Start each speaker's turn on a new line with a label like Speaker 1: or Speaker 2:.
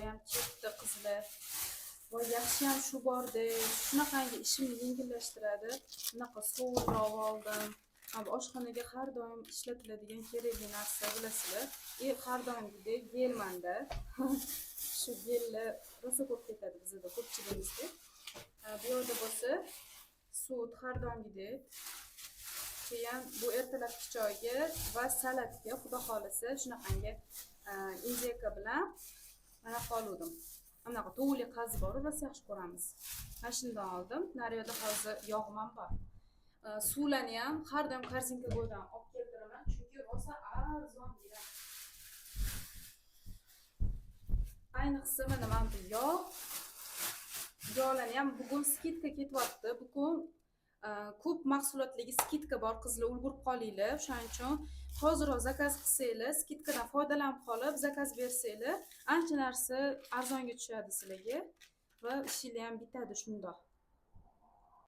Speaker 1: ham ketdi qizlar. Voy yaxshi ham shu bordi. Shunaqangi ishimni yengillashtiradi. Bunaqa sovunroq oldim. Abi oshxonaga har doim ishlatiladigan kerakli narsa bilasizlar. Har doimgidek gelmanda. Shu gellar rosa ko'p ketadi bizda ko'pchiligimizga. Bu yerda bo'lsa sut har doimgidek. Keyin bu ertalabki choyga va salatga xudo xolisa shunaqangi indiyka bilan mana qoluvdim. Anaqa to'g'ri qazi bor, rosa yaxshi ko'ramiz. Mana shundan oldim. Naryoqda hozir yog'man bor. Suvlarni ham har doim korzinka bo'ydan olib keltiraman, chunki rosa arzon beradi. Ayniqsa mana bu yog'larni ham bugun skidka ketyapti. Bugun ko'p mahsulotlarga skidka bor, qizlar ulgurib qolinglar. Shuning uchun hozirroq zakaz qilsanglar, skidkadan foydalanib qolib zakaz bersanglar, ancha narsa arzonga tushadi sizlarga va ishinglar ham bitadi shundoq.